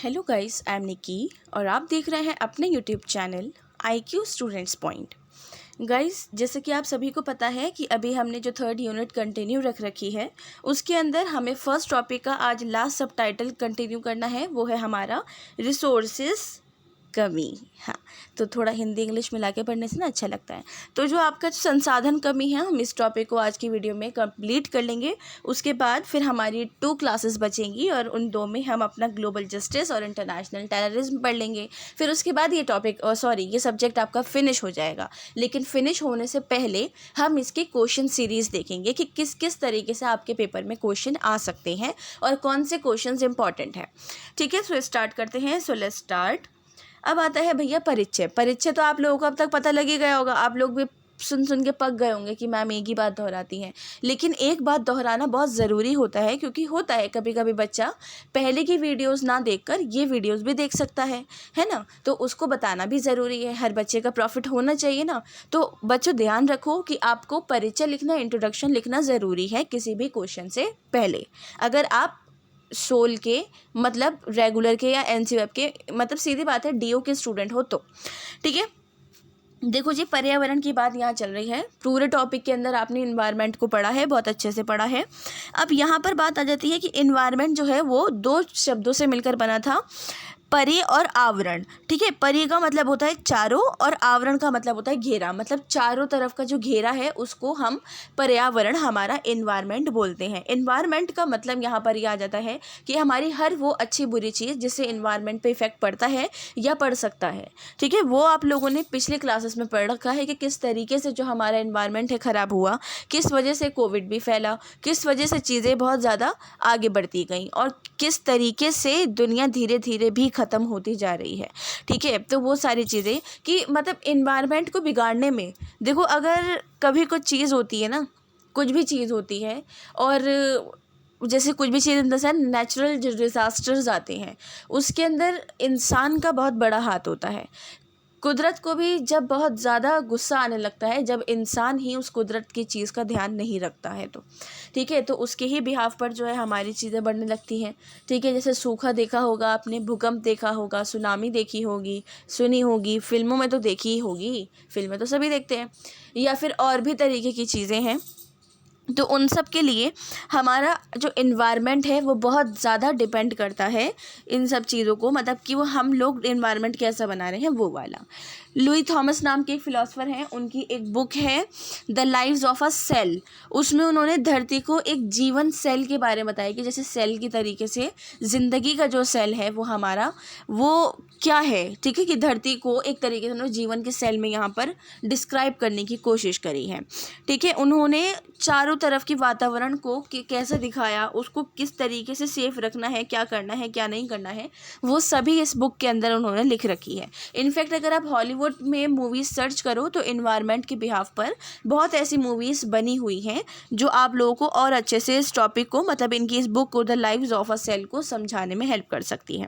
Hello guys, I am निकी और आप देख रहे हैं अपने YouTube channel IQ students point. Guys, जैसे कि आप सभी को पता है कि अभी हमने जो थर्ड यूनिट कंटिन्यू रख रखी है, उसके अंदर हमें फर्स्ट टॉपिक का आज लास्ट सब टाइटल कंटिन्यू करना है। वो है हमारा रिसोर्सेज कमी। हाँ, तो थोड़ा हिंदी इंग्लिश मिला के पढ़ने से ना अच्छा लगता है। तो जो आपका संसाधन कमी है, हम इस टॉपिक को आज की वीडियो में कंप्लीट कर लेंगे। उसके बाद फिर हमारी 2 क्लासेस बचेंगी और उन 2 में हम अपना ग्लोबल जस्टिस और इंटरनेशनल टेररिज्म पढ़ लेंगे। फिर उसके बाद ये टॉपिक ये सब्जेक्ट आपका फिनिश हो जाएगा। लेकिन फिनिश होने से पहले हम इसकी क्वेश्चन सीरीज़ देखेंगे कि किस किस तरीके से आपके पेपर में क्वेश्चन आ सकते हैं और कौन से क्वेश्चन इंपॉर्टेंट हैं। ठीक है, सो स्टार्ट करते हैं। So let's start. अब आता है भैया परिचय। परिचय तो आप लोगों को अब तक पता लग ही गया होगा। आप लोग भी सुन के पक गए होंगे कि मैम एक ही बात दोहराती हैं। लेकिन एक बात दोहराना बहुत ज़रूरी होता है, क्योंकि होता है कभी कभी बच्चा पहले की वीडियोस ना देखकर ये वीडियोस भी देख सकता है ना। तो उसको बताना भी ज़रूरी है। हर बच्चे का प्रॉफिट होना चाहिए ना। तो बच्चों, ध्यान रखो कि आपको परिचय लिखना, इंट्रोडक्शन लिखना ज़रूरी है किसी भी क्वेश्चन से पहले। अगर आप सोल के मतलब रेगुलर के या एनसीवेब के मतलब सीधी बात है डीओ के स्टूडेंट हो तो ठीक है। देखो जी, पर्यावरण की बात यहाँ चल रही है। पूरे टॉपिक के अंदर आपने इन्वायरमेंट को पढ़ा है, बहुत अच्छे से पढ़ा है। अब यहाँ पर बात आ जाती है कि इन्वायरमेंट जो है वो 2 शब्दों से मिलकर बना था, परि और आवरण। ठीक है, परि का मतलब होता है चारों और आवरण का मतलब होता है घेरा। मतलब चारों तरफ का जो घेरा है उसको हम पर्यावरण, हमारा इन्वायरमेंट बोलते हैं। इन्वायरमेंट का मतलब यहाँ पर ये आ जाता है कि हमारी हर वो अच्छी बुरी चीज़ जिससे इन्वायरमेंट पे इफेक्ट पड़ता है या पड़ सकता है। ठीक है, वो आप लोगों ने पिछले क्लासेस में पढ़ रखा है कि किस तरीके से जो हमारा इन्वायरमेंट है ख़राब हुआ, किस वजह से कोविड भी फैला, किस वजह से चीज़ें बहुत ज़्यादा आगे बढ़ती गई और किस तरीके से दुनिया धीरे धीरे भी ख़त्म होती जा रही है। ठीक है, तो वो सारी चीज़ें कि मतलब इन्वायरमेंट को बिगाड़ने में, देखो अगर कभी कुछ चीज़ होती है ना, कुछ भी चीज़ होती है और जैसे कुछ भी चीज़ अंदर से नेचुरल डिज़ास्टर्स आते हैं, उसके अंदर इंसान का बहुत बड़ा हाथ होता है। कुदरत को भी जब बहुत ज़्यादा गुस्सा आने लगता है, जब इंसान ही उस कुदरत की चीज़ का ध्यान नहीं रखता है तो ठीक है, तो उसके ही बिहाफ पर जो है हमारी चीज़ें बढ़ने लगती हैं। ठीक है, जैसे सूखा देखा होगा आपने, भूकंप देखा होगा, सुनामी देखी होगी, सुनी होगी, फिल्मों में तो देखी ही होगी, फिल्में तो सभी देखते हैं, या फिर और भी तरीके की चीज़ें हैं। तो उन सब के लिए हमारा जो इन्वायरमेंट है वो बहुत ज़्यादा डिपेंड करता है इन सब चीज़ों को, मतलब कि वो हम लोग इन्वायरमेंट कैसा बना रहे हैं वो वाला। लुई थॉमस नाम के एक फ़िलासफ़र हैं, उनकी एक बुक है the lives of a cell. उसमें उन्होंने धरती को एक जीवन सेल के बारे में बताया कि जैसे सेल की तरीके से ज़िंदगी का जो सेल है वो हमारा वो क्या है। ठीक है, कि धरती को एक तरीके से उन्होंने जीवन के सेल में यहाँ पर डिस्क्राइब करने की कोशिश करी है। ठीक है, उन्होंने चारों तरफ के वातावरण को कैसे दिखाया, उसको किस तरीके से सेफ रखना है, क्या करना है क्या नहीं करना है, वो सभी इस बुक के अंदर उन्होंने लिख रखी है। इनफैक्ट अगर आप हॉलीवुड में मूवीज़ सर्च करो तो इन्वायरमेंट के बिहाफ पर बहुत ऐसी मूवीज़ बनी हुई हैं जो आप लोगों को और अच्छे से इस टॉपिक को, मतलब इनकी इस बुक को the lives of a cell को समझाने में हेल्प कर सकती हैं।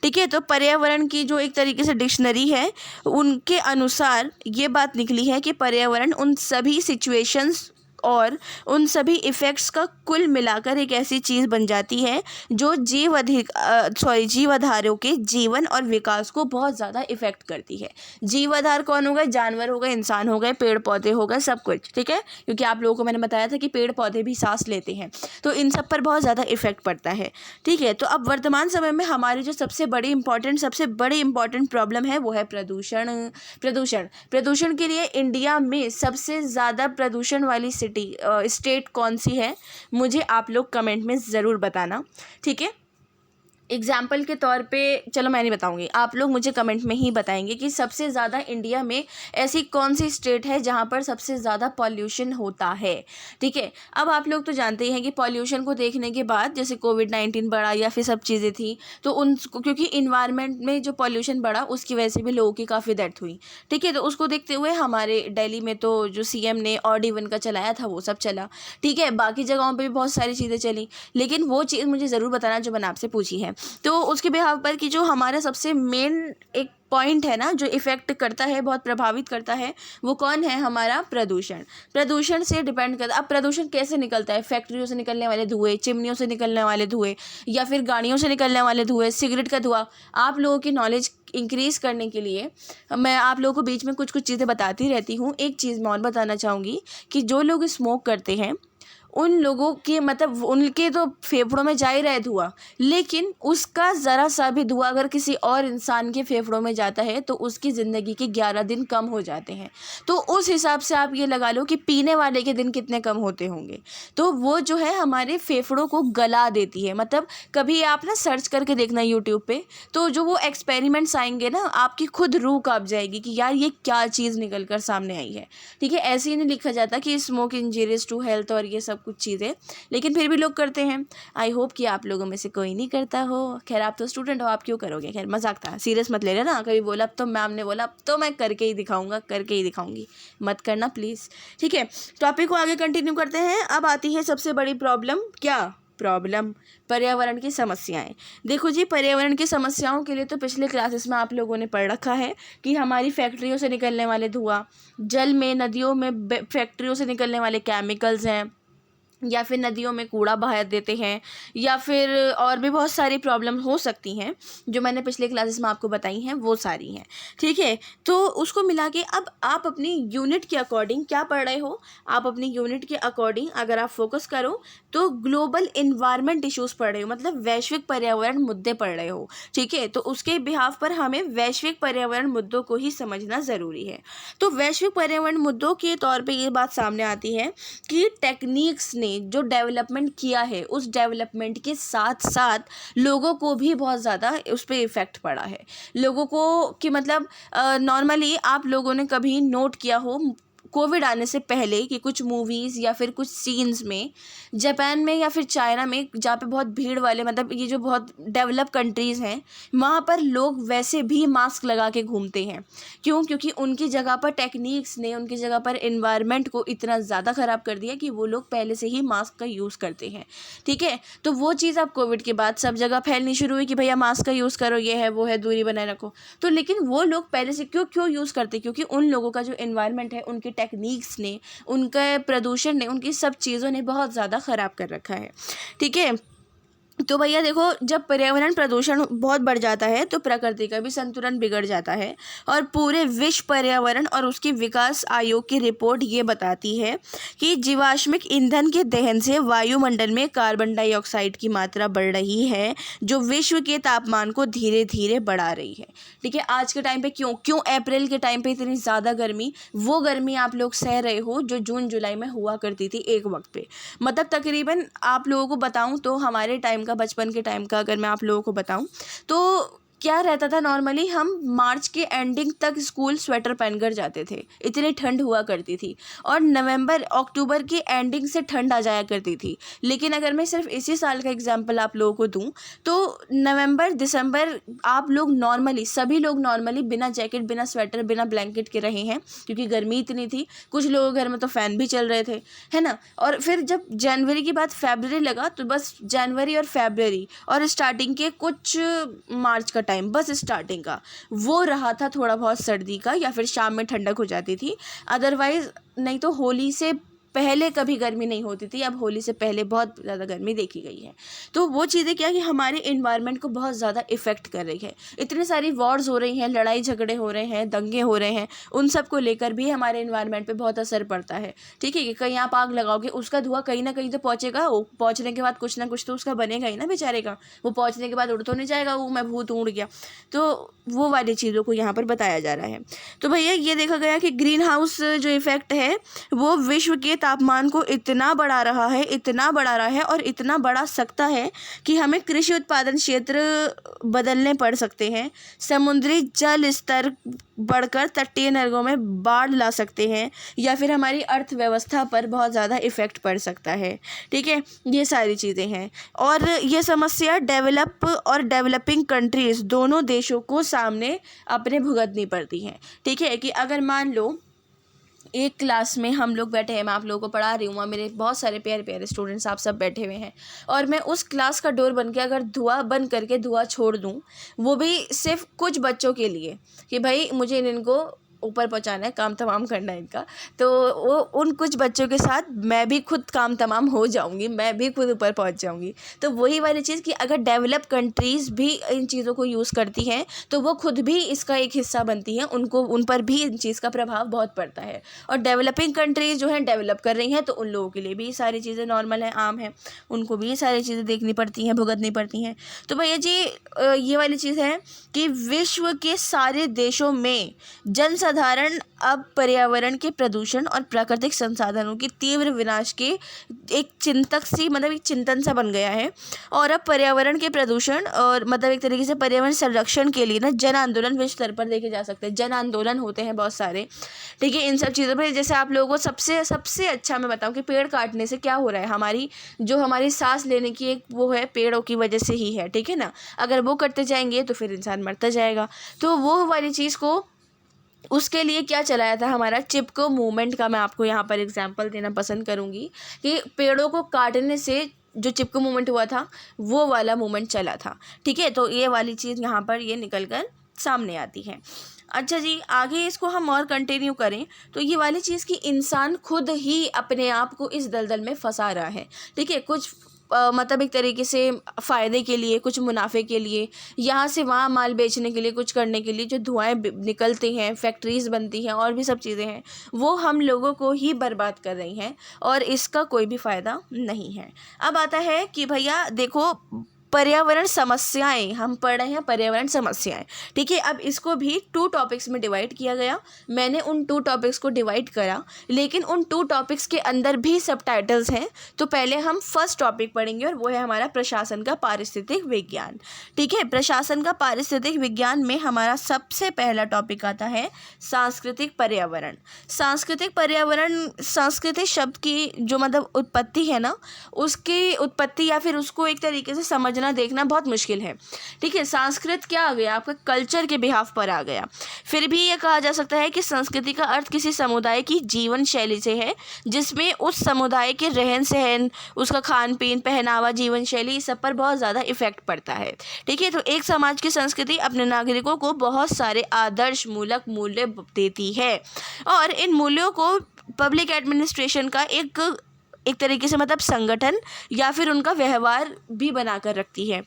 ठीक है, तो पर्यावरण की जो एक तरीके से डिक्शनरी है, उनके अनुसार ये बात निकली है कि पर्यावरण उन सभी सिचुएशंस और उन सभी इफ़ेक्ट्स का कुल मिलाकर एक ऐसी चीज़ बन जाती है जो जीवाधारों के जीवन और विकास को बहुत ज़्यादा इफ़ेक्ट करती है। जीवाधार कौन हो गए? जानवर हो गए, इंसान हो गए, पेड़ पौधे हो गए, सब कुछ। ठीक है, क्योंकि आप लोगों को मैंने बताया था कि पेड़ पौधे भी सांस लेते हैं, तो इन सब पर बहुत ज़्यादा इफ़ेक्ट पड़ता है। ठीक है, तो अब वर्तमान समय में हमारी जो सबसे बड़ी इंपॉर्टेंट प्रॉब्लम है वो है प्रदूषण। प्रदूषण के लिए इंडिया में सबसे ज़्यादा प्रदूषण वाली स्टेट कौन सी है, मुझे आप लोग कमेंट में ज़रूर बताना। ठीक है, एग्जाम्पल के तौर पे चलो मैं नहीं बताऊंगी, आप लोग मुझे कमेंट में ही बताएंगे कि सबसे ज़्यादा इंडिया में ऐसी कौन सी स्टेट है जहाँ पर सबसे ज़्यादा पॉल्यूशन होता है। ठीक है, अब आप लोग तो जानते ही हैं कि पॉल्यूशन को देखने के बाद जैसे कोविड-19 बढ़ा या फिर सब चीज़ें थी, तो क्योंकि इन्वायरमेंट में जो पॉल्यूशन बढ़ा उसकी वजह से भी लोगों की काफ़ी डेथ हुई। ठीक है, तो उसको देखते हुए हमारे दिल्ली में तो जो CM ने ऑड-इवन का चलाया था वो सब चला। ठीक है, बाकी जगहों पर भी बहुत सारी चीज़ें चली, लेकिन वो चीज़ मुझे ज़रूर बताना जो मैंने आपसे पूछी है। तो उसके बिहाव पर कि जो हमारा सबसे मेन एक पॉइंट है ना, जो इफ़ेक्ट करता है, बहुत प्रभावित करता है, वो कौन है? हमारा प्रदूषण। प्रदूषण से डिपेंड करता है। अब प्रदूषण कैसे निकलता है? फैक्ट्रियों से निकलने वाले धुएँ, चिमनियों से निकलने वाले धुएँ, या फिर गाड़ियों से निकलने वाले धुएँ, सिगरेट का धुआं। आप लोगों की नॉलेज इंक्रीज़ करने के लिए मैं आप लोगों को बीच में कुछ कुछ चीज़ें बताती रहती हूँ। एक चीज़ मैं और बताना चाहूँगी कि जो लोग स्मोक करते हैं उन लोगों के मतलब उनके तो फेफड़ों में जा ही रहा है धुआं, लेकिन उसका ज़रा सा भी धुआं अगर किसी और इंसान के फेफड़ों में जाता है तो उसकी ज़िंदगी के 11 दिन कम हो जाते हैं। तो उस हिसाब से आप ये लगा लो कि पीने वाले के दिन कितने कम होते होंगे। तो वो जो है हमारे फेफड़ों को गला देती है। मतलब कभी आप ना सर्च करके देखना यूट्यूब पे, तो जो वो एक्सपेरिमेंट्स आएंगे ना, आपकी खुद रूह काँप जाएगी कि यार ये क्या चीज़ निकल कर सामने आई है। ठीक है, ऐसे ही नहीं लिखा जाता कि स्मोक इंजीरियस टू हेल्थ और ये सब कुछ चीज़ें, लेकिन फिर भी लोग करते हैं। आई होप कि आप लोगों में से कोई नहीं करता हो। खैर आप तो स्टूडेंट हो, आप क्यों करोगे? खैर मजाक था, सीरियस मत ले लेना। कभी बोला अब तो मैम ने बोला अब तो मैं करके ही दिखाऊंगा, करके ही दिखाऊंगी, मत करना प्लीज़। ठीक है, टॉपिक को आगे कंटिन्यू करते हैं। अब आती है सबसे बड़ी प्रॉब्लम। क्या प्रॉब्लम? पर्यावरण की समस्याएं। देखो जी, पर्यावरण की समस्याओं के लिए तो पिछले क्लासेस में आप लोगों ने पढ़ रखा है कि हमारी फैक्ट्रियों से निकलने वाले धुआं, जल में, नदियों में फैक्ट्रियों से निकलने वाले केमिकल्स हैं, या फिर नदियों में कूड़ा बहा देते हैं, या फिर और भी बहुत सारी प्रॉब्लम हो सकती हैं जो मैंने पिछले क्लासेस में आपको बताई हैं, वो सारी हैं। ठीक है, तो उसको मिला के अब आप अपनी यूनिट के अकॉर्डिंग क्या पढ़ रहे हो? आप अपनी यूनिट के अकॉर्डिंग अगर आप फोकस करो तो ग्लोबल इन्वायरमेंट इश्यूज़ पढ़ रहे हो, मतलब वैश्विक पर्यावरण मुद्दे पढ़ रहे हो। ठीक है, तो उसके बिहाफ पर हमें वैश्विक पर्यावरण मुद्दों को ही समझना ज़रूरी है। तो वैश्विक पर्यावरण मुद्दों के तौर पर ये बात सामने आती है कि टेक्निक्स ने जो डेवलपमेंट किया है, उस डेवलपमेंट के साथ साथ लोगों को भी बहुत ज़्यादा उस पर इफ़ेक्ट पड़ा है। लोगों को कि मतलब नॉर्मली आप लोगों ने कभी नोट किया हो कोविड आने से पहले कि कुछ मूवीज़ या फिर कुछ सीन्स में जापान में या फिर चाइना में, जहाँ पे बहुत भीड़ वाले, मतलब ये जो बहुत डेवलप कंट्रीज़ हैं, वहाँ पर लोग वैसे भी मास्क लगा के घूमते हैं। क्यों? क्योंकि उनकी जगह पर टेक्निक्स ने उनकी जगह पर एनवायरनमेंट को इतना ज़्यादा ख़राब कर दिया कि वो लोग पहले से ही मास्क का यूज़ करते हैं। ठीक है, तो वो चीज़ अब कोविड के बाद सब जगह फैलनी शुरू हुई कि भैया मास्क का यूज़ करो, ये है वो है, दूरी बनाए रखो। तो लेकिन वो लोग पहले से क्यों यूज़ करते? क्योंकि उन लोगों का जो एनवायरनमेंट है, उनकी टेक्निक्स ने, उनके प्रदूषण ने, उनकी सब चीज़ों ने बहुत ज़्यादा ख़राब कर रखा है। ठीक है, तो भैया देखो, जब पर्यावरण प्रदूषण बहुत बढ़ जाता है तो प्रकृति का भी संतुलन बिगड़ जाता है। और पूरे विश्व पर्यावरण और उसकी विकास आयोग की रिपोर्ट ये बताती है कि जीवाश्मिक ईंधन के दहन से वायुमंडल में कार्बन डाइऑक्साइड की मात्रा बढ़ रही है, जो विश्व के तापमान को धीरे धीरे बढ़ा रही है। ठीक है, आज के टाइम पे क्यों अप्रैल के टाइम पे इतनी ज़्यादा गर्मी, वो गर्मी आप लोग सह रहे हो जो जून जुलाई में हुआ करती थी एक वक्त पे। मतलब तकरीबन आप लोगों को बताऊं तो हमारे टाइम का, बचपन के टाइम का अगर मैं आप लोगों को बताऊं तो क्या रहता था, नॉर्मली हम मार्च के एंडिंग तक स्कूल स्वेटर पहनकर जाते थे, इतनी ठंड हुआ करती थी। और नवंबर अक्टूबर की एंडिंग से ठंड आ जाया करती थी। लेकिन अगर मैं सिर्फ इसी साल का एग्जांपल आप लोगों को दूं तो नवंबर दिसंबर आप लोग नॉर्मली, सभी लोग नॉर्मली बिना जैकेट, बिना स्वेटर, बिना ब्लैंकेट के रहे हैं, क्योंकि गर्मी इतनी थी। कुछ लोगों के घर में तो फ़ैन भी चल रहे थे, है ना। और फिर जब जनवरी के बाद फरवरी लगा तो बस जनवरी और फरवरी और स्टार्टिंग के कुछ मार्च का टाइम, बस स्टार्टिंग का वो रहा था थोड़ा बहुत सर्दी का, या फिर शाम में ठंडक हो जाती थी। अदरवाइज नहीं तो होली से पहले कभी गर्मी नहीं होती थी। अब होली से पहले बहुत ज़्यादा गर्मी देखी गई है। तो वो चीज़ें क्या कि हमारे इन्वायरमेंट को बहुत ज़्यादा इफ़ेक्ट कर रही है। इतनी सारी वॉर्स हो रही हैं, लड़ाई झगड़े हो रहे हैं, दंगे हो रहे हैं, उन सब को लेकर भी हमारे इन्वायरमेंट पे बहुत असर पड़ता है। ठीक है, कि कहीं आप आग लगाओगे, उसका धुआं कहीं ना कहीं तो पहुँचेगा। वो पहुँचने के बाद कुछ ना कुछ तो उसका बनेगा ही ना बेचारे का। वो पहुँचने के बाद उड़ तो नहीं जाएगा वो मैं भूत उड़ गया। तो वो वाली चीज़ों को यहाँ पर बताया जा रहा है। तो भैया ये देखा गया कि ग्रीन हाउस जो इफ़ेक्ट है वो विश्व के तापमान को इतना बढ़ा रहा है, इतना बढ़ा रहा है और इतना बढ़ा सकता है कि हमें कृषि उत्पादन क्षेत्र बदलने पड़ सकते हैं। समुद्री जल स्तर बढ़कर तटीय नहरों में बाढ़ ला सकते हैं, या फिर हमारी अर्थव्यवस्था पर बहुत ज़्यादा इफ़ेक्ट पड़ सकता है। ठीक है, ये सारी चीज़ें हैं। और ये समस्या डेवलप और डेवलपिंग कंट्रीज़ दोनों देशों को सामने अपने भुगतनी पड़ती हैं। ठीक है, कि अगर मान लो एक क्लास में हम लोग बैठे हैं, मैं आप लोगों को पढ़ा रही हूँ, वहाँ मेरे बहुत सारे प्यारे प्यारे स्टूडेंट्स आप सब बैठे हुए हैं, और मैं उस क्लास का डोर बन के अगर धुआं बंद करके धुआं छोड़ दूँ, वो भी सिर्फ कुछ बच्चों के लिए, कि भाई मुझे इनको ऊपर पहुंचाना है, काम तमाम करना है इनका, तो वो उन कुछ बच्चों के साथ मैं भी खुद काम तमाम हो जाऊंगी, मैं भी खुद ऊपर पहुंच जाऊंगी। तो वही वाली चीज़ कि अगर डेवलप कंट्रीज़ भी इन चीज़ों को यूज़ करती हैं तो वो खुद भी इसका एक हिस्सा बनती हैं, उनको उन पर भी इन चीज़ का प्रभाव बहुत पड़ता है। और डेवलपिंग कंट्रीज़ जो हैं डेवलप कर रही हैं तो उन लोगों के लिए भी सारी चीज़ें नॉर्मल हैं, आम हैं, उनको भी ये सारी चीज़ें देखनी पड़ती हैं, भुगतनी पड़ती हैं। तो भैया जी ये वाली चीज़ है कि विश्व के सारे देशों में जनसाधारण अब पर्यावरण के प्रदूषण और प्राकृतिक संसाधनों के तीव्र विनाश के एक चिंतक सी, मतलब एक चिंतन सा बन गया है। और अब पर्यावरण के प्रदूषण और मतलब एक तरीके से पर्यावरण संरक्षण के लिए ना जन आंदोलन विश्व स्तर पर देखे जा सकते हैं, जन आंदोलन होते हैं बहुत सारे, ठीक है। इन सब चीज़ों पर जैसे आप लोगों को सबसे अच्छा मैं बताऊं कि पेड़ काटने से क्या हो रहा है, हमारी सांस लेने की एक वो है पेड़ों की वजह से ही है, ठीक है ना। अगर वो करते जाएंगे तो फिर इंसान मरता जाएगा। तो वो वाली चीज़ को, उसके लिए क्या चलाया था हमारा चिपको मूवमेंट का, मैं आपको यहाँ पर एग्जांपल देना पसंद करूँगी कि पेड़ों को काटने से जो चिपको मूवमेंट हुआ था वो वाला मूवमेंट चला था, ठीक है। तो ये वाली चीज़ यहाँ पर ये निकल कर सामने आती है। अच्छा जी, आगे इसको हम और कंटिन्यू करें तो ये वाली चीज़ कि इंसान खुद ही अपने आप को इस दलदल में फंसा रहा है, ठीक है। कुछ मतलब एक तरीके से फ़ायदे के लिए, कुछ मुनाफे के लिए, यहाँ से वहाँ माल बेचने के लिए, कुछ करने के लिए जो धुआएं निकलते हैं, फैक्ट्रीज़ बनती हैं और भी सब चीज़ें हैं, वो हम लोगों को ही बर्बाद कर रही हैं और इसका कोई भी फ़ायदा नहीं है। अब आता है कि भैया देखो पर्यावरण समस्याएं, हम पढ़ रहे हैं पर्यावरण समस्याएं, ठीक है। अब इसको भी 2 टॉपिक्स में डिवाइड किया गया, मैंने उन 2 टॉपिक्स को डिवाइड करा, लेकिन उन 2 टॉपिक्स के अंदर भी सब टाइटल्स हैं। तो पहले हम फर्स्ट टॉपिक पढ़ेंगे और वो है हमारा प्रशासन का पारिस्थितिक विज्ञान, ठीक है। प्रशासन का पारिस्थितिक विज्ञान में हमारा सबसे पहला टॉपिक आता है सांस्कृतिक पर्यावरण। सांस्कृतिक पर्यावरण, संस्कृति शब्द की जो मतलब उत्पत्ति है ना, उसकी उत्पत्ति या फिर उसको एक तरीके से समझना देखना बहुत मुश्किल है, ठीक है। संस्कृत क्या आ गया, आपका कल्चर के बिहाफ पर आ गया। फिर भी ये कहा जा सकता है कि संस्कृति का अर्थ किसी समुदाय की जीवन शैली से है, जिसमें उस समुदाय के रहन सहन, उसका खान पीन, पहनावा, जीवन शैली, सब पर बहुत ज़्यादा इफेक्ट पड़ता है, ठीक है। तो एक समाज की संस्कृति अपने नागरिकों को बहुत सारे आदर्श मूलक मूल्य देती है और इन मूल्यों को पब्लिक एडमिनिस्ट्रेशन का एक तरीके से मतलब संगठन या फिर उनका व्यवहार भी बनाकर रखती है।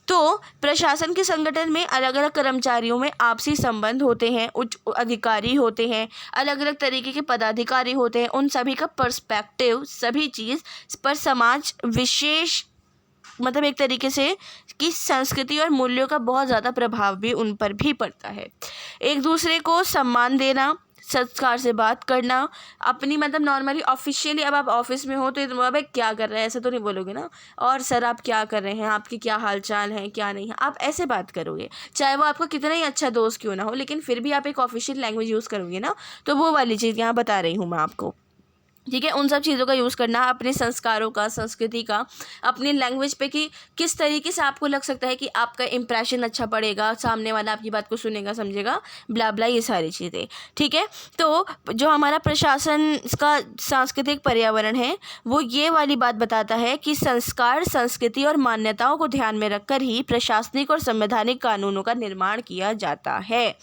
तो प्रशासन के संगठन में अलग अलग कर्मचारियों में आपसी संबंध होते हैं, उच्च अधिकारी होते हैं, अलग अलग तरीके के पदाधिकारी होते हैं, उन सभी का पर्सपेक्टिव, सभी चीज़ पर समाज विशेष मतलब एक तरीके से कि संस्कृति और मूल्यों का बहुत ज़्यादा प्रभाव भी उन पर भी पड़ता है। एक दूसरे को सम्मान देना, संस्कार से बात करना, अपनी मतलब नॉर्मली ऑफिशियली, अब आप ऑफिस में हो तो अब क्या कर रहे हैं ऐसे तो नहीं बोलोगे ना, और सर आप क्या कर रहे हैं, आपके क्या हाल चाल है, क्या नहीं है, आप ऐसे बात करोगे, चाहे वो आपका कितना ही अच्छा दोस्त क्यों ना हो, लेकिन फिर भी आप एक ऑफिशियल लैंग्वेज यूज़ करोगे ना। तो वो वाली चीज़ यहाँ बता रही हूँ मैं आपको, ठीक है। उन सब चीज़ों का यूज़ करना, अपने संस्कारों का, संस्कृति का, अपनी लैंग्वेज पे कि किस तरीके से आपको लग सकता है कि आपका इम्प्रेशन अच्छा पड़ेगा, सामने वाला आपकी बात को सुनेगा, समझेगा, ब्ला ब्ला, ये सारी चीज़ें, ठीक है। तो जो हमारा प्रशासन का सांस्कृतिक पर्यावरण है वो ये वाली बात बताता है कि संस्कार, संस्कृति और मान्यताओं को ध्यान में रखकर ही प्रशासनिक और संवैधानिक कानूनों का निर्माण किया जाता है।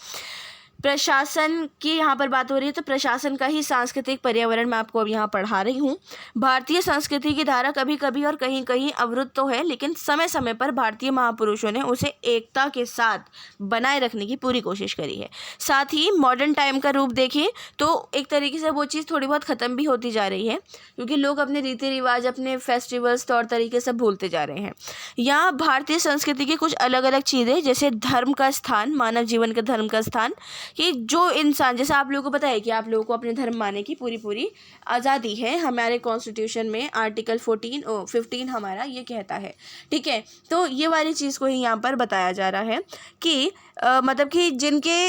प्रशासन की यहाँ पर बात हो रही है तो प्रशासन का ही सांस्कृतिक पर्यावरण मैं आपको अब यहाँ पढ़ा रही हूँ। भारतीय संस्कृति की धारा कभी कभी और कहीं कहीं अवरुद्ध तो है, लेकिन समय समय पर भारतीय महापुरुषों ने उसे एकता के साथ बनाए रखने की पूरी कोशिश करी है। साथ ही मॉडर्न टाइम का रूप देखें तो एक तरीके से वो चीज़ थोड़ी बहुत ख़त्म भी होती जा रही है, क्योंकि लोग अपने रीति रिवाज, अपने फेस्टिवल्स, तौर तरीके सब भूलते जा रहे हैं। यहाँ भारतीय संस्कृति की कुछ अलग अलग चीज़ें, जैसे धर्म का स्थान, मानव जीवन का धर्म का स्थान, कि जो इंसान, जैसे आप लोगों को पता है कि आप लोगों को अपने धर्म मानने की पूरी आज़ादी है, हमारे कॉन्स्टिट्यूशन में आर्टिकल 15 हमारा ये कहता है, ठीक है। तो ये वाली चीज़ को ही यहाँ पर बताया जा रहा है कि मतलब कि जिनके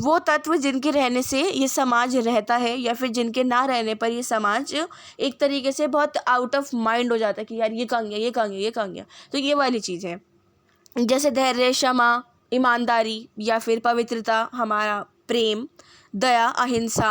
वो तत्व जिनके रहने से ये समाज रहता है या फिर जिनके ना रहने पर ये समाज एक तरीके से बहुत आउट ऑफ माइंड हो जाता है कि यार ये कहाँ गया, ये कहाँ गया, ये कहाँ गया। तो ये वाली चीज़ है, जैसे धैर्य, क्षमा, ईमानदारी या फिर पवित्रता, हमारा प्रेम, दया, अहिंसा,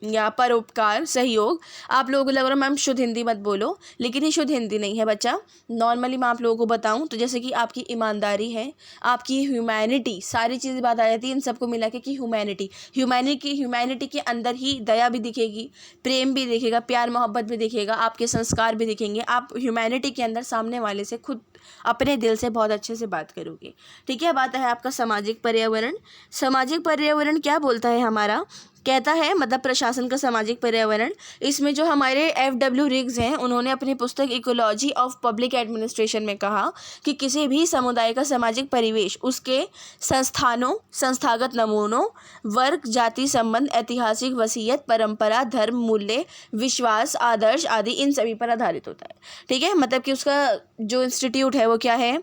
या परोपकार, सहयोग। आप लोगों को लग रहा है मैम शुद्ध हिंदी मत बोलो, लेकिन ये शुद्ध हिंदी नहीं है बच्चा। नॉर्मली मैं आप लोगों को बताऊं तो जैसे कि आपकी ईमानदारी है, आपकी ह्यूमैनिटी, सारी चीज़ें बात आ जाती है इन सबको मिला के कि ह्यूमैनिटी के अंदर ही दया भी दिखेगी, प्रेम भी दिखेगा, प्यार मोहब्बत भी दिखेगा, आपके संस्कार भी दिखेंगे। आप ह्यूमैनिटी के अंदर सामने वाले से खुद अपने दिल से बहुत अच्छे से बात करोगे। ठीक है, अब आता है आपका सामाजिक पर्यावरण। सामाजिक पर्यावरण क्या बोलता है हमारा, कहता है मतलब प्रशासन का सामाजिक पर्यावरण। इसमें जो हमारे FW रिग्स हैं उन्होंने अपनी पुस्तक इकोलॉजी ऑफ पब्लिक एडमिनिस्ट्रेशन में कहा कि किसी भी समुदाय का सामाजिक परिवेश उसके संस्थानों, संस्थागत नमूनों, वर्ग, जाति संबंध, ऐतिहासिक वसीयत, परंपरा, धर्म, मूल्य, विश्वास, आदर्श आदि इन सभी पर आधारित होता है। ठीक है, मतलब कि उसका जो इंस्टीट्यूट है वो क्या है,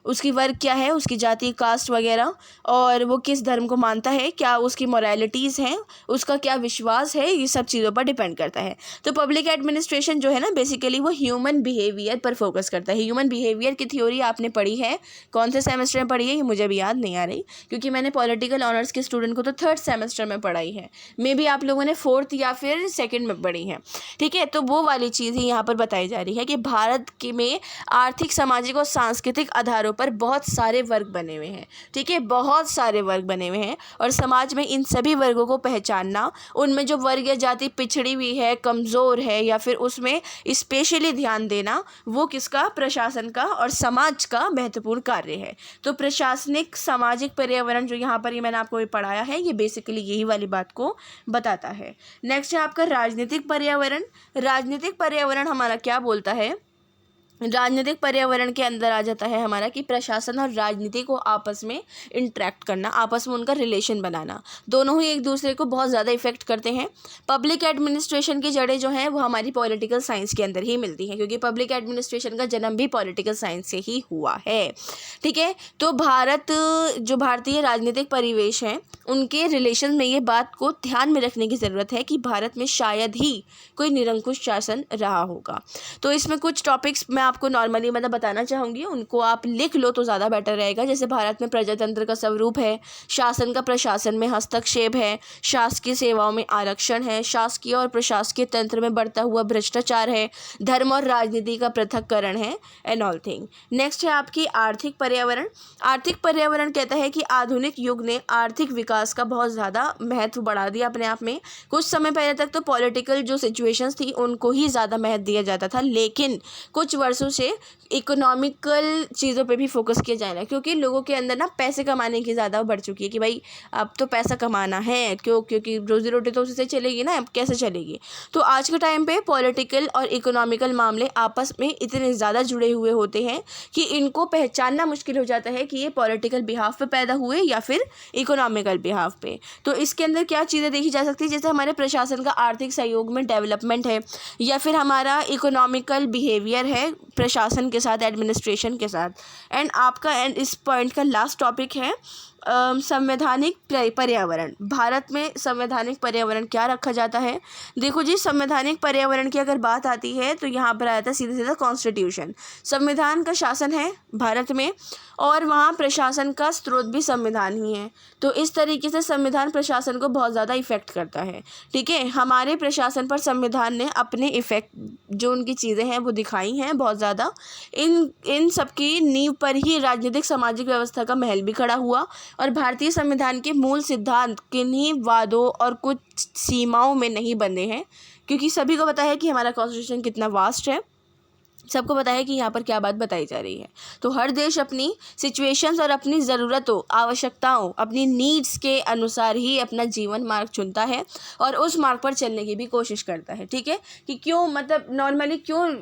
उसकी वर्ग क्या है, उसकी जाति, कास्ट वगैरह, और वो किस धर्म को मानता है, क्या उसकी मोरालिटीज़ हैं, उसका क्या विश्वास है, ये सब चीज़ों पर डिपेंड करता है। तो पब्लिक एडमिनिस्ट्रेशन जो है ना बेसिकली वो ह्यूमन बिहेवियर पर फोकस करता है। ह्यूमन बिहेवियर की थ्योरी आपने पढ़ी है, कौन से सेमेस्टर में पढ़ी है ये मुझे भी याद नहीं आ रही, क्योंकि मैंने पॉलिटिकल ऑनर्स के स्टूडेंट को तो 3rd सेमेस्टर में पढ़ाई है, मे बी आप लोगों ने 4th या फिर 2nd में पढ़ी है। ठीक है, तो वो वाली चीज़ ही यहाँ पर बताई जा रही है कि भारत के में आर्थिक, सामाजिक और सांस्कृतिक आधारों पर बहुत सारे वर्ग बने हुए हैं। ठीक है, बहुत सारे वर्ग बने हुए हैं, और समाज में इन सभी वर्गों को पहचानना, उनमें जो वर्ग या जाति पिछड़ी हुई है, कमज़ोर है, या फिर उसमें स्पेशली ध्यान देना, वो किसका, प्रशासन का और समाज का महत्वपूर्ण कार्य है। तो प्रशासनिक सामाजिक पर्यावरण जो यहाँ पर ये मैंने आपको पढ़ाया है ये बेसिकली यही वाली बात को बताता है। नेक्स्ट है आपका राजनीतिक पर्यावरण। राजनीतिक पर्यावरण हमारा क्या बोलता है, राजनीतिक पर्यावरण के अंदर आ जाता है हमारा कि प्रशासन और राजनीति को आपस में इंटरेक्ट करना, आपस में उनका रिलेशन बनाना, दोनों ही एक दूसरे को बहुत ज़्यादा इफेक्ट करते हैं। पब्लिक एडमिनिस्ट्रेशन की जड़ें जो हैं वो हमारी पॉलिटिकल साइंस के अंदर ही मिलती हैं, क्योंकि पब्लिक एडमिनिस्ट्रेशन का जन्म भी पॉलिटिकल साइंस से ही हुआ है। ठीक है, तो जो भारतीय राजनीतिक परिवेश हैं उनके रिलेशन में ये बात को ध्यान में रखने की ज़रूरत है कि भारत में शायद ही कोई निरंकुश शासन रहा होगा। तो इसमें कुछ टॉपिक्स मैं आपको नॉर्मली मतलब बताना चाहूँगी, उनको आप लिख लो तो ज़्यादा बेटर रहेगा। जैसे भारत में प्रजातंत्र का स्वरूप है, शासन का प्रशासन में हस्तक्षेप है, शासकीय सेवाओं में आरक्षण है, शासकीय और प्रशासकीय तंत्र में बढ़ता हुआ भ्रष्टाचार है, धर्म और राजनीति का पृथक्करण है, एंड ऑल थिंग। नेक्स्ट है आपकी आर्थिक पर्यावरण। आर्थिक पर्यावरण कहता है कि आधुनिक युग ने आर्थिक विकास का बहुत ज़्यादा महत्व बढ़ा दिया अपने आप में। कुछ समय पहले तक तो पॉलिटिकल जो सिचुएशंस थी उनको ही ज़्यादा महत्व दिया जाता था, लेकिन कुछ वर्षों से इकोनॉमिकल चीज़ों पे भी फोकस किया जाए ना, क्योंकि लोगों के अंदर ना पैसे कमाने की ज़्यादा बढ़ चुकी है कि भाई अब तो पैसा कमाना है, क्योंकि रोजी रोटी तो उसी से चलेगी ना, अब कैसे चलेगी। तो आज के टाइम पे पॉलिटिकल और इकोनॉमिकल मामले आपस में इतने ज़्यादा जुड़े हुए होते हैं कि इनको पहचानना मुश्किल हो जाता है कि ये पॉलिटिकल बिहाफ पे पैदा हुए या फिर इकोनॉमिकल बिहाफ पे। तो इसके अंदर क्या चीज़ें देखी जा सकती है, जैसे हमारे प्रशासन का आर्थिक सहयोग में डेवलपमेंट है, या फिर हमारा इकोनॉमिकल बिहेवियर है प्रशासन के साथ, एडमिनिस्ट्रेशन के साथ। एंड आपका इस पॉइंट का लास्ट टॉपिक है संवैधानिक पर्यावरण। भारत में संवैधानिक पर्यावरण क्या रखा जाता है। देखो जी, संवैधानिक पर्यावरण की अगर बात आती है तो यहाँ पर आता है सीधे सीधा कॉन्स्टिट्यूशन। संविधान का शासन है भारत में, और वहाँ प्रशासन का स्रोत भी संविधान ही है। तो इस तरीके से संविधान प्रशासन को बहुत ज़्यादा इफ़ेक्ट करता है। ठीक है, हमारे प्रशासन पर संविधान ने अपने इफ़ेक्ट जो उनकी चीज़ें हैं वो दिखाई हैं बहुत ज़्यादा। इन सबकी नींव पर ही राजनीतिक सामाजिक व्यवस्था का महल भी खड़ा हुआ, और भारतीय संविधान के मूल सिद्धांत किन्हीं वादों और कुछ सीमाओं में नहीं बंधे हैं, क्योंकि सभी को पता है कि हमारा कॉन्स्टिट्यूशन कितना वास्ट है, सबको पता है कि यहाँ पर क्या बात बताई जा रही है। तो हर देश अपनी सिचुएशंस और अपनी ज़रूरतों, आवश्यकताओं, अपनी नीड्स के अनुसार ही अपना जीवन मार्ग चुनता है और उस मार्ग पर चलने की भी कोशिश करता है। ठीक है, कि क्यों मतलब नॉर्मली क्यों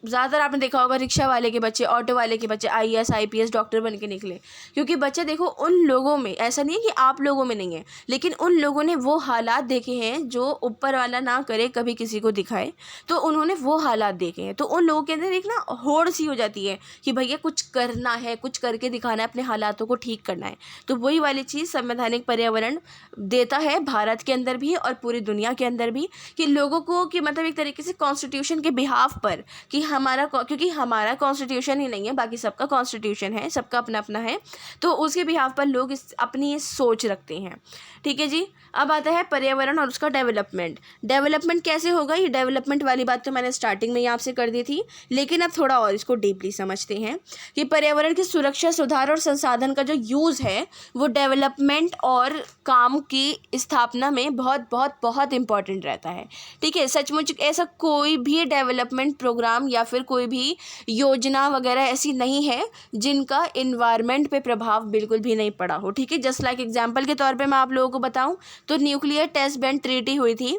ज़्यादातर आपने देखा होगा रिक्शा वाले के बच्चे, ऑटो वाले के बच्चे IAS IPS डॉक्टर बन के निकले, क्योंकि बच्चे देखो उन लोगों में, ऐसा नहीं है कि आप लोगों में नहीं है, लेकिन उन लोगों ने वो हालात देखे हैं जो ऊपर वाला ना करे कभी किसी को दिखाए, तो उन्होंने वो हालात देखे हैं। तो उन लोगों के अंदर एक ना होड़ सी हो जाती है कि भैया कुछ करना है, कुछ करके दिखाना है, अपने हालातों को ठीक करना है। तो वही वाली चीज़ संवैधानिक पर्यावरण देता है भारत के अंदर भी और पूरी दुनिया के अंदर भी, कि लोगों को कि मतलब एक तरीके से कॉन्स्टिट्यूशन के बिहाफ पर कि हमारा क्योंकि हमारा कॉन्स्टिट्यूशन ही नहीं है, बाकी सबका कॉन्स्टिट्यूशन है, सबका अपना अपना है, तो उसके बिहाफ पर लोग अपनी ये सोच रखते हैं। ठीक है जी। अब आता है पर्यावरण और उसका डेवलपमेंट। डेवलपमेंट कैसे होगा, ये डेवलपमेंट वाली बात तो मैंने स्टार्टिंग में ही आपसे कर दी थी, लेकिन अब थोड़ा और इसको डीपली समझते हैं कि पर्यावरण की सुरक्षा, सुधार और संसाधन का जो यूज़ है वो डेवलपमेंट और काम की स्थापना में बहुत बहुत बहुत इंपॉर्टेंट रहता है। ठीक है, सचमुच ऐसा कोई भी डेवलपमेंट प्रोग्राम या फिर कोई भी योजना वगैरह ऐसी नहीं है जिनका इन्वायरमेंट पे प्रभाव बिल्कुल भी नहीं पड़ा हो। ठीक है, जस्ट लाइक एग्जांपल के तौर पे मैं आप लोगों को बताऊं तो न्यूक्लियर टेस्ट बैंड ट्रीटी हुई थी,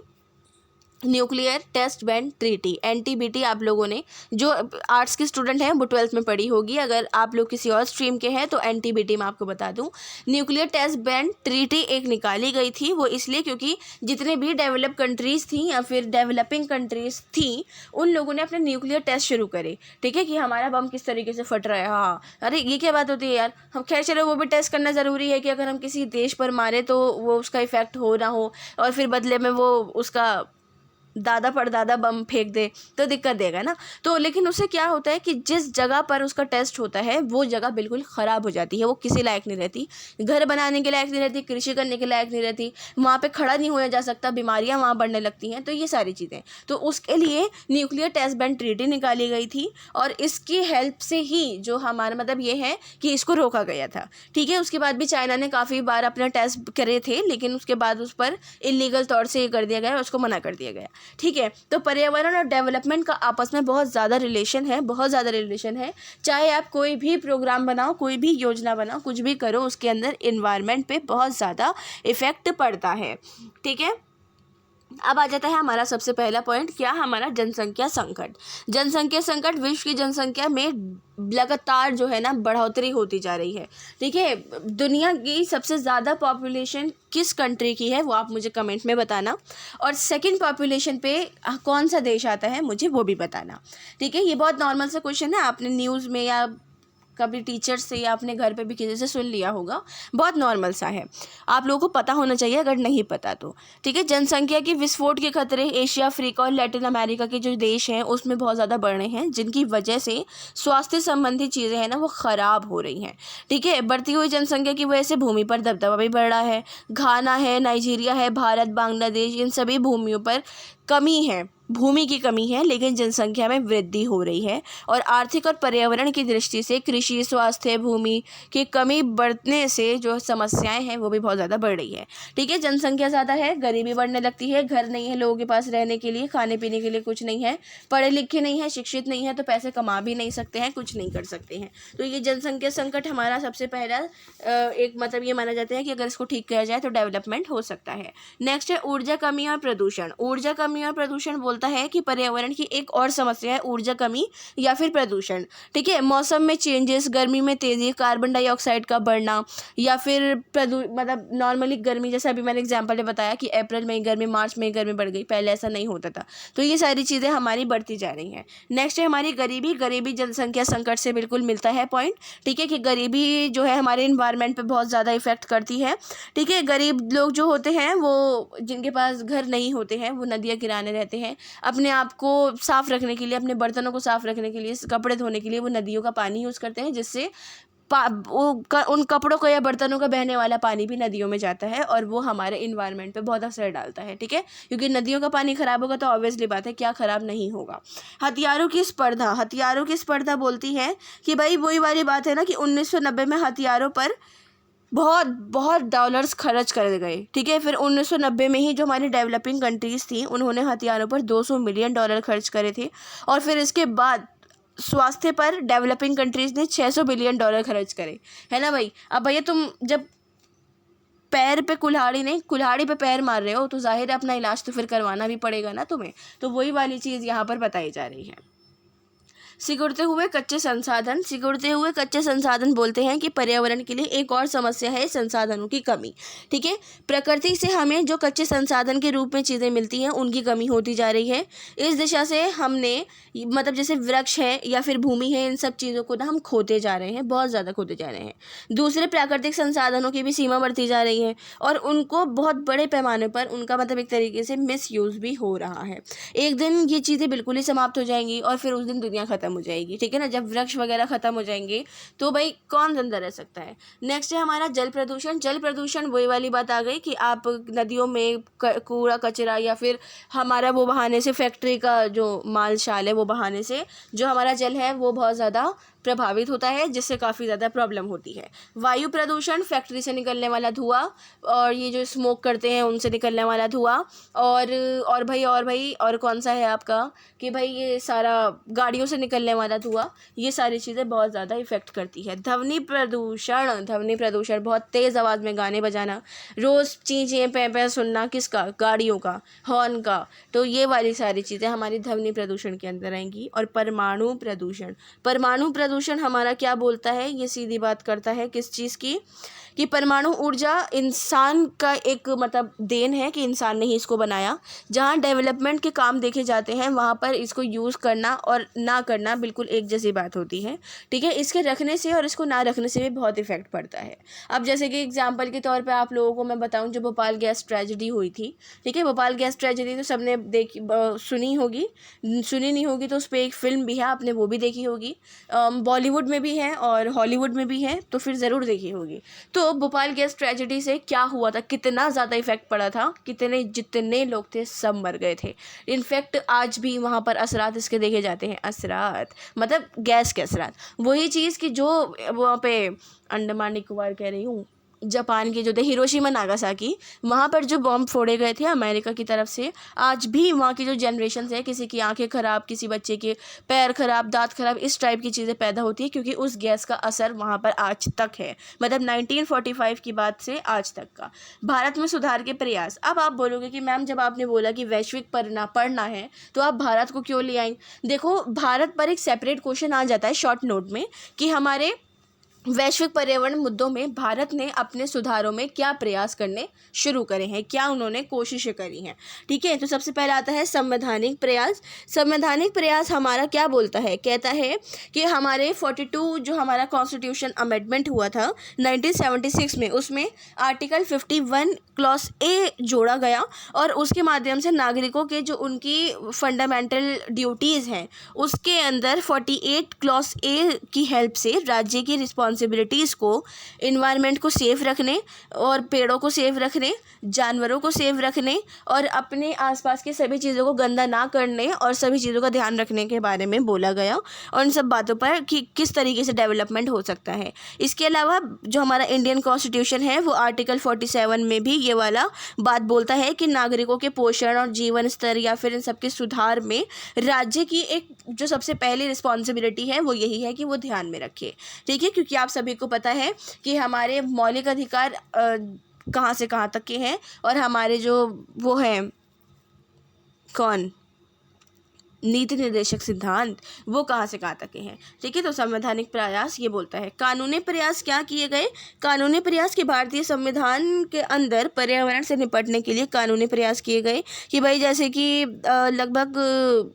nuclear test banned treaty, NTBT। आप लोगों ने जो आर्ट्स के स्टूडेंट हैं वो 12th में पढ़ी होगी, अगर आप लोग किसी और स्ट्रीम के हैं तो NTBT मैं आपको बता दूं। न्यूक्लियर टेस्ट बैंड ट्रीटी एक निकाली गई थी, वो इसलिए क्योंकि जितने भी डेवलप कंट्रीज़ थी या फिर डेवलपिंग कंट्रीज़ थी, उन लोगों ने अपने न्यूक्लियर टेस्ट शुरू करे। ठीक है, कि हमारा बम किस तरीके से फट रहा है। हाँ, अरे ये क्या बात होती है यार। हम खैर चलो वो भी टेस्ट करना ज़रूरी है कि अगर हम किसी देश पर मारे तो वो उसका इफेक्ट हो ना हो, और फिर बदले में वो उसका दादा परदादा बम फेंक दे तो दिक्कत देगा ना। तो लेकिन उससे क्या होता है कि जिस जगह पर उसका टेस्ट होता है वो जगह बिल्कुल ख़राब हो जाती है, वो किसी लायक नहीं रहती, घर बनाने के लायक नहीं रहती, कृषि करने के लायक नहीं रहती, वहाँ पे खड़ा नहीं होया जा सकता, बीमारियाँ वहाँ बढ़ने लगती हैं। तो ये सारी चीज़ें, तो उसके लिए न्यूक्लियर टेस्ट बैंड ट्रीटी निकाली गई थी, और इसकी हेल्प से ही जो हमारा मतलब ये है कि इसको रोका गया था। ठीक है, उसके बाद भी चाइना ने काफ़ी बार अपने टेस्ट करे थे, लेकिन उसके बाद उस पर इलीगल तौर से ये कर दिया गया, उसको मना कर दिया गया। ठीक है, तो पर्यावरण और डेवलपमेंट का आपस में बहुत ज़्यादा रिलेशन है, बहुत ज़्यादा रिलेशन है। चाहे आप कोई भी प्रोग्राम बनाओ, कोई भी योजना बनाओ, कुछ भी करो, उसके अंदर इन्वायरमेंट पे बहुत ज़्यादा इफ़ेक्ट पड़ता है। ठीक है, अब आ जाता है हमारा सबसे पहला पॉइंट, क्या हमारा जनसंख्या संकट। जनसंख्या संकट, विश्व की जनसंख्या में लगातार जो है ना बढ़ोतरी होती जा रही है। ठीक है, दुनिया की सबसे ज़्यादा पॉपुलेशन किस कंट्री की है वो आप मुझे कमेंट में बताना, और सेकंड पॉपुलेशन पे कौन सा देश आता है मुझे वो भी बताना। ठीक है, ये बहुत नॉर्मल सा क्वेश्चन है, आपने न्यूज़ में या कभी टीचर से या अपने घर पे भी किसी से सुन लिया होगा, बहुत नॉर्मल सा है, आप लोगों को पता होना चाहिए अगर नहीं पता तो। ठीक है, जनसंख्या की विस्फोट के खतरे एशिया, अफ्रीका और लैटिन अमेरिका के जो देश हैं उसमें बहुत ज़्यादा बढ़ रहे हैं, जिनकी वजह से स्वास्थ्य संबंधी चीज़ें हैं ना वो ख़राब हो रही हैं। ठीक है, बढ़ती हुई जनसंख्या की वजह से भूमि पर दबदबा भी बढ़ रहा है। घाना है, नाइजीरिया है, भारत, बांग्लादेश, इन सभी भूमियों पर कमी है, भूमि की कमी है, लेकिन जनसंख्या में वृद्धि हो रही है। और आर्थिक और पर्यावरण की दृष्टि से कृषि, स्वास्थ्य, भूमि की कमी बढ़ने से जो समस्याएं हैं वो भी बहुत ज़्यादा बढ़ रही है। ठीक है, जनसंख्या ज़्यादा है, गरीबी बढ़ने लगती है, घर नहीं है लोगों के पास रहने के लिए, खाने पीने के लिए कुछ नहीं है, पढ़े लिखे नहीं है, शिक्षित नहीं है, तो पैसे कमा भी नहीं सकते हैं, कुछ नहीं कर सकते हैं। तो ये जनसंख्या संकट हमारा सबसे पहला एक मतलब ये माना जाता है कि अगर इसको ठीक किया जाए तो डेवलपमेंट हो सकता है। नेक्स्ट है ऊर्जा कमी और प्रदूषण। ऊर्जा कमी और प्रदूषण बोलता है कि पर्यावरण की एक और समस्या है ऊर्जा कमी या फिर प्रदूषण। ठीक है, मौसम में चेंजेस, गर्मी में तेज़ी, कार्बन डाइऑक्साइड का बढ़ना, या फिर मतलब नॉर्मली गर्मी, जैसे अभी मैंने एग्जांपल में बताया कि अप्रैल में गर्मी, मार्च में गर्मी बढ़ गई, पहले ऐसा नहीं होता था। तो ये सारी चीज़ें हमारी बढ़ती जा रही हैं। नेक्स्ट है हमारी गरीबी। गरीबी जनसंख्या संकट से बिल्कुल मिलता है पॉइंट। ठीक है, कि गरीबी जो है हमारे इन्वायरमेंट पे बहुत ज़्यादा इफेक्ट करती है। ठीक है, गरीब लोग जो होते हैं वो जिनके पास घर नहीं होते हैं वो नदियाँ किनारे रहते हैं, अपने आप को साफ़ रखने के लिए, अपने बर्तनों को साफ़ रखने के लिए, कपड़े धोने के लिए वो नदियों का पानी यूज़ करते हैं, जिससे उन कपड़ों का या बर्तनों का बहने वाला पानी भी नदियों में जाता है और वो हमारे इन्वायरमेंट पे बहुत असर डालता है। ठीक है, क्योंकि नदियों का पानी ख़राब होगा तो ऑब्वियसली बात है क्या ख़राब नहीं होगा। हथियारों की स्पर्धा। हथियारों की स्पर्धा बोलती है कि भाई वही वाली बात है ना कि 1990 में हथियारों पर बहुत बहुत डॉलर्स खर्च कर गए। ठीक है, फिर 1990 में ही जो हमारी डेवलपिंग कंट्रीज़ थी उन्होंने हथियारों पर 200 मिलियन डॉलर खर्च करे थे, और फिर इसके बाद स्वास्थ्य पर डेवलपिंग कंट्रीज़ ने 600 बिलियन डॉलर खर्च करे, है ना भाई। अब भैया तुम जब पैर पे कुल्हाड़ी नहीं, कुल्हाड़ी पे पैर मार रहे हो तो जाहिर है अपना इलाज तो फिर करवाना भी पड़ेगा ना तुम्हें। तो वही वाली चीज़ यहाँ पर बताई जा रही है। सिकुड़ते हुए कच्चे संसाधन, सिकुड़ते हुए कच्चे संसाधन बोलते हैं कि पर्यावरण के लिए एक और समस्या है संसाधनों की कमी। ठीक है, प्रकृति से हमें जो कच्चे संसाधन के रूप में चीज़ें मिलती हैं उनकी कमी होती जा रही है। इस दिशा से हमने मतलब जैसे वृक्ष है या फिर भूमि है, इन सब चीज़ों को ना हम खोते जा रहे हैं, बहुत ज़्यादा खोते जा रहे हैं। दूसरे प्राकृतिक संसाधनों की भी सीमा बढ़ती जा रही है और उनको बहुत बड़े पैमाने पर उनका मतलब एक तरीके से मिसयूज़ भी हो रहा है। एक दिन ये चीज़ें बिल्कुल ही समाप्त हो जाएंगी और फिर उस दिन दुनिया ख़त्म हो जाएगी। ठीक है ना, जब वृक्ष वगैरह ख़त्म हो जाएंगे तो भाई कौन जिंदा रह सकता है। नेक्स्ट है हमारा जल प्रदूषण। जल प्रदूषण वही वाली बात आ गई कि आप नदियों में कूड़ा कचरा या फिर हमारा वो बहाने से फैक्ट्री का जो माल शाल है वो बहाने से जो हमारा जल है वो बहुत ज़्यादा प्रभावित होता है, जिससे काफ़ी ज़्यादा प्रॉब्लम होती है। वायु प्रदूषण, फैक्ट्री से निकलने वाला धुआं और ये जो स्मोक करते हैं उनसे निकलने वाला धुआं और भाई और कौन सा है आपका कि भाई ये सारा गाड़ियों से निकलने वाला धुआं, ये सारी चीज़ें बहुत ज़्यादा इफ़ेक्ट करती है। ध्वनि प्रदूषण, ध्वनि प्रदूषण बहुत तेज़ आवाज़ में गाने बजाना, रोज़ चीं पे सुनना, किसका, गाड़ियों का, हॉर्न का, तो ये वाली सारी चीज़ें हमारी ध्वनि प्रदूषण के अंदर आएंगी। और परमाणु प्रदूषण, परमाणु प्रदूषण हमारा क्या बोलता है, ये सीधी बात करता है किस चीज़ की कि परमाणु ऊर्जा इंसान का एक मतलब देन है कि इंसान ने ही इसको बनाया। जहाँ डेवलपमेंट के काम देखे जाते हैं वहाँ पर इसको यूज़ करना और ना करना बिल्कुल एक जैसी बात होती है। ठीक है, इसके रखने से और इसको ना रखने से भी बहुत इफेक्ट पड़ता है। अब जैसे कि एग्जांपल के तौर पे आप लोगों को मैं बताऊं, जो भोपाल गैस ट्रेजेडी हुई थी, ठीक है, भोपाल गैस ट्रेजेडी तो सबने सुनी होगी, सुनी नहीं होगी तो उस पर एक फिल्म भी है, आपने वो भी देखी होगी, बॉलीवुड में भी है और हॉलीवुड में भी है, तो फिर ज़रूर देखी होगी। तो भोपाल गैस ट्रेजेडी से क्या हुआ था, कितना ज़्यादा इफेक्ट पड़ा था, जितने लोग थे सब मर गए थे। इनफैक्ट आज भी वहाँ पर असरात इसके देखे जाते हैं, असरात मतलब गैस के असरात, वही चीज़ कि जो वहाँ पे अंडमान निकोबार कह रही हूँ, जापान के जो थे हिरोशिमा नागासाकी, वहाँ पर जो बॉम्ब फोड़े गए थे अमेरिका की तरफ से, आज भी वहाँ की जो जनरेशन है, किसी की आंखें ख़राब, किसी बच्चे के पैर ख़राब, दांत ख़राब, इस टाइप की चीज़ें पैदा होती है क्योंकि उस गैस का असर वहाँ पर आज तक है, मतलब 1945 की बात से आज तक का। भारत में सुधार के प्रयास, अब आप बोलोगे कि मैम जब आपने बोला कि वैश्विक पढ़ना है तो आप भारत को क्यों ले आएँ। देखो, भारत पर एक सेपरेट क्वेश्चन आ जाता है शॉर्ट नोट में कि हमारे वैश्विक पर्यावरण मुद्दों में भारत ने अपने सुधारों में क्या प्रयास करने शुरू करे हैं, क्या उन्होंने कोशिशें करी हैं। ठीक है, तो सबसे पहला आता है संवैधानिक प्रयास। संवैधानिक प्रयास हमारा क्या बोलता है, कहता है कि हमारे 42 जो हमारा कॉन्स्टिट्यूशन अमेंडमेंट हुआ था 1976 में, उसमें आर्टिकल 51 क्लॉज ए जोड़ा गया और उसके माध्यम से नागरिकों के जो उनकी फंडामेंटल ड्यूटीज़ हैं उसके अंदर 48 क्लॉज ए की हेल्प से राज्य की रिस्पॉन्सिबिलिटीज़ को इन्वायरमेंट को सेफ रखने और पेड़ों को सेफ रखने, जानवरों को सेफ रखने और अपने आसपास की सभी चीज़ों को गंदा ना करने और सभी चीज़ों का ध्यान रखने के बारे में बोला गया और इन सब बातों पर कि किस तरीके से डेवलपमेंट हो सकता है। इसके अलावा जो हमारा इंडियन कॉन्स्टिट्यूशन है वो आर्टिकल 47 में भी ये वाला बात बोलता है कि नागरिकों के पोषण और जीवन स्तर या फिर इन सब के सुधार में राज्य की एक जो सबसे पहली रिस्पॉन्सिबिलिटी है वो यही है कि वो ध्यान में रखे। ठीक है, क्योंकि आप सभी को पता है कि हमारे मौलिक अधिकार कहाँ से कहाँ तक के हैं और हमारे जो वो हैं कौन नीति निर्देशक सिद्धांत वो कहाँ से कहाँ तक के हैं। ठीक है, तो संवैधानिक प्रयास ये बोलता है। कानूनी प्रयास क्या किए गए, कानूनी प्रयास के भारतीय संविधान के अंदर पर्यावरण से निपटने के लिए कानूनी प्रयास किए गए कि भाई जैसे कि लगभग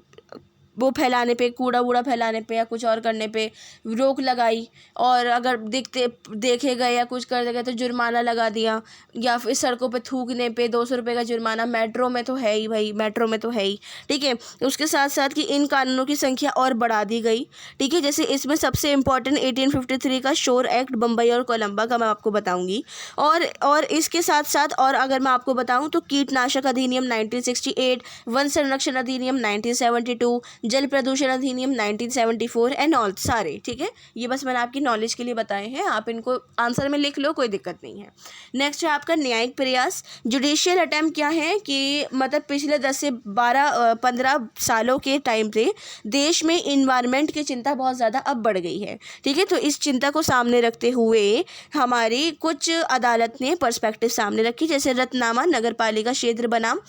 वो फैलाने पे, कूड़ा वूड़ा फैलाने पे या कुछ और करने पे रोक लगाई और अगर देखे गए या कुछ कर गए तो जुर्माना लगा दिया, या फिर सड़कों पे थूकने पे 200 रुपये का जुर्माना, मेट्रो में तो है ही भाई, मेट्रो में तो है ही। ठीक है, उसके साथ साथ कि इन कानूनों की संख्या और बढ़ा दी गई। ठीक है, जैसे इसमें सबसे इम्पॉर्टेंट 1853 का शोर एक्ट बम्बई और कोलंबा का मैं आपको बताऊँगी और इसके साथ साथ और अगर मैं आपको बताऊँ तो कीटनाशक अधिनियम 1968, वन संरक्षण अधिनियम 1972, जल प्रदूषण अधिनियम 1974 एंड ऑल सारे। ठीक है, ये बस मैंने आपकी नॉलेज के लिए बताए हैं, आप इनको आंसर में लिख लो, कोई दिक्कत नहीं है। नेक्स्ट है आपका न्यायिक प्रयास। जुडिशियल अटेम्प्ट क्या है कि मतलब पिछले 10 से 15 सालों के टाइम पे देश में इन्वायरमेंट की चिंता बहुत ज़्यादा अब बढ़ गई है। ठीक है, तो इस चिंता को सामने रखते हुए हमारी कुछ अदालत ने पर्सपेक्टिव सामने रखी, जैसे रत्नामा नगर पालिका क्षेत्र बनाम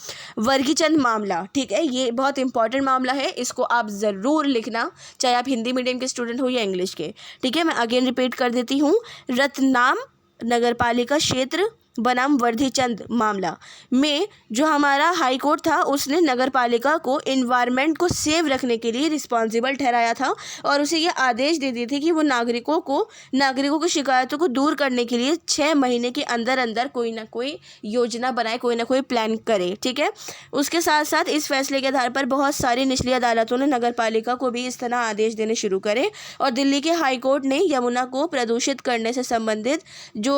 वर्गीचंद मामला। ठीक है, ये बहुत इंपॉर्टेंट मामला है, इसको इसको आप ज़रूर लिखना, चाहे आप हिंदी मीडियम के स्टूडेंट हो या इंग्लिश के। ठीक है, मैं अगेन रिपीट कर देती हूँ। रतनाम नगरपालिका क्षेत्र बनाम वर्धीचंद मामला में जो हमारा हाई कोर्ट था उसने नगर पालिका को इन्वायरमेंट को सेव रखने के लिए रिस्पॉन्सिबल ठहराया था और उसे ये आदेश दे दिए थे कि वो नागरिकों की शिकायतों को दूर करने के लिए 6 महीने के अंदर अंदर कोई ना कोई योजना बनाए, कोई ना कोई प्लान करे। ठीक है, उसके साथ साथ इस फैसले के आधार पर बहुत सारी निचली अदालतों ने नगर पालिका को भी इस तरह आदेश देने शुरू करे और दिल्ली के हाई कोर्ट ने यमुना को प्रदूषित करने से संबंधित जो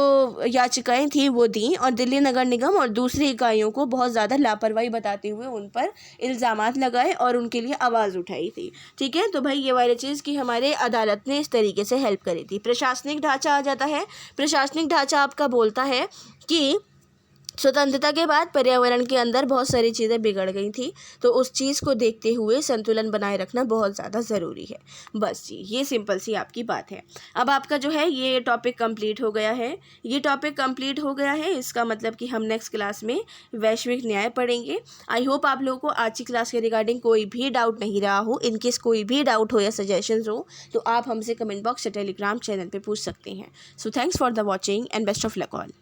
याचिकाएं थी वो दी और दिल्ली नगर निगम और दूसरी इकाइयों को बहुत ज़्यादा लापरवाही बताते हुए उन पर इल्ज़ामात लगाए और उनके लिए आवाज़ उठाई थी। ठीक है, तो भाई ये वाली चीज़ कि हमारे अदालत ने इस तरीके से हेल्प करी थी। प्रशासनिक ढांचा आ जाता है। प्रशासनिक ढांचा आपका बोलता है कि स्वतंत्रता के बाद पर्यावरण के अंदर बहुत सारी चीज़ें बिगड़ गई थी, तो उस चीज़ को देखते हुए संतुलन बनाए रखना बहुत ज़्यादा ज़रूरी है। बस जी, ये सिंपल सी आपकी बात है। अब आपका जो है ये टॉपिक कंप्लीट हो गया है। ये टॉपिक कंप्लीट हो गया है, इसका मतलब कि हम नेक्स्ट क्लास में वैश्विक न्याय पढ़ेंगे। आई होप आप लोगों को आज की क्लास के रिगार्डिंग कोई भी डाउट नहीं रहा हो। इनकेस कोई भी डाउट हो या सजेशंस हो तो आप हमसे कमेंट बॉक्स या टेलीग्राम चैनल पर पूछ सकते हैं। So thanks for the watching and best of luck all.